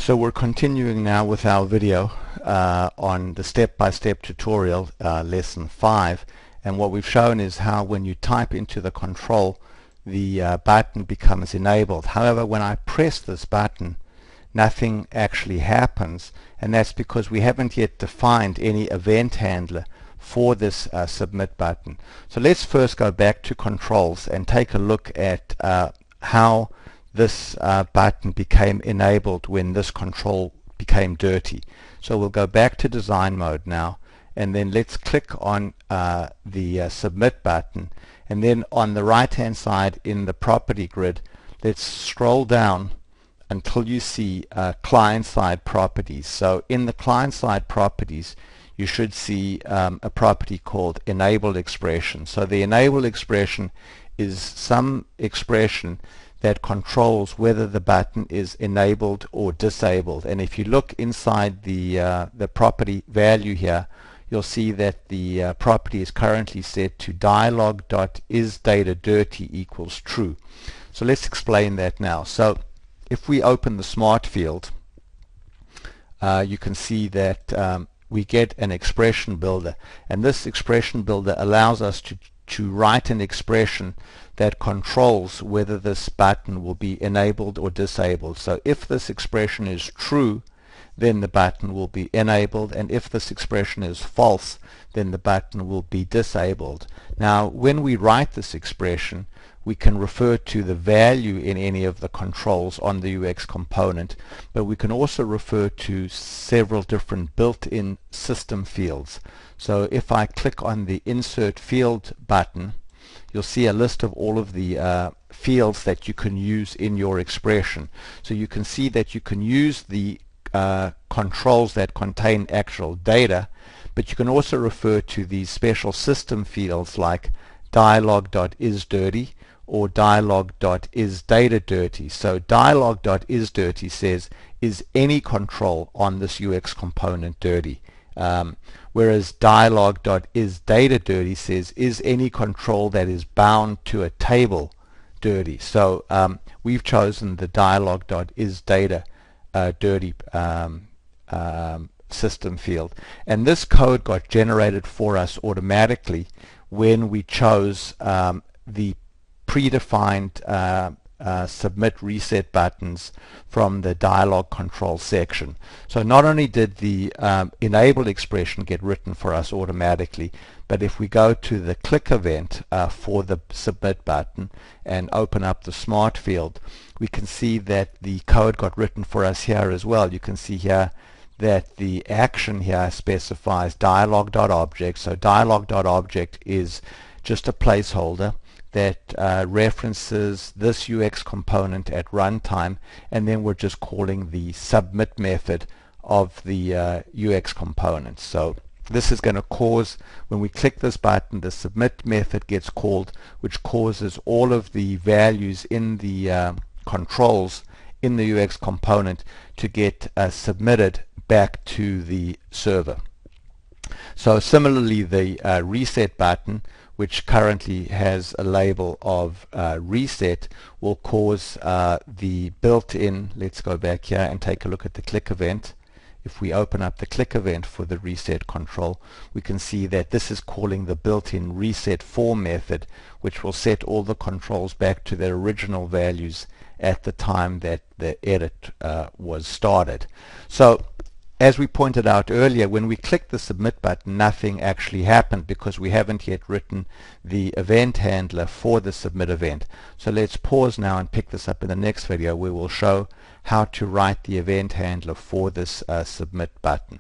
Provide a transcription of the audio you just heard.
So we're continuing now with our video on the step-by-step tutorial, lesson 5, and what we've shown is how when you type into the control the button becomes enabled. However, when I press this button nothing actually happens, and that's because we haven't yet defined any event handler for this submit button. So let's first go back to controls and take a look at how this button became enabled when this control became dirty. So we'll go back to design mode now, and then let's click on the submit button, and then on the right hand side in the property grid let's scroll down until you see client side properties. So in the client side properties you should see a property called enabled expression. So the enabled expression is some expression that controls whether the button is enabled or disabled. And if you look inside the property value here, you'll see that the property is currently set to dialog.isDataDirty equals true. So let's explain that now. So if we open the smart field, you can see that we get an expression builder, and this expression builder allows us to write an expression that controls whether this button will be enabled or disabled. So if this expression is true, then the button will be enabled, and if this expression is false, then the button will be disabled. Now when we write this expression, we can refer to the value in any of the controls on the UX component, but we can also refer to several different built-in system fields. So if I click on the insert field button, you'll see a list of all of the fields that you can use in your expression. So you can see that you can use the controls that contain actual data, but you can also refer to these special system fields like dialog.isDirty or dialog.isDataDirty. So dialog.isDirty says, is any control on this UX component dirty? Whereas dialog.isDataDirty says, is any control that is bound to a table dirty? So we've chosen the dialog.isDataDirty system field, and this code got generated for us automatically when we chose the predefined submit reset buttons from the dialog control section. So not only did the enabled expression get written for us automatically, but if we go to the click event for the submit button and open up the smart field, we can see that the code got written for us here as well. You can see here that the action here specifies dialog.object. So dialog.object is just a placeholder that references this UX component at runtime, and then we're just calling the submit method of the UX component. So this is going to cause, when we click this button, the submit method gets called, which causes all of the values in the controls in the UX component to get submitted back to the server. So similarly, the reset button, which currently has a label of reset, will cause the built-in, let's go back here and take a look at the click event. If we open up the click event for the reset control, we can see that this is calling the built-in reset for method, which will set all the controls back to their original values at the time that the edit was started. So as we pointed out earlier, when we click the submit button, nothing actually happened because we haven't yet written the event handler for the submit event. So let's pause now and pick this up in the next video where we'll show how to write the event handler for this submit button.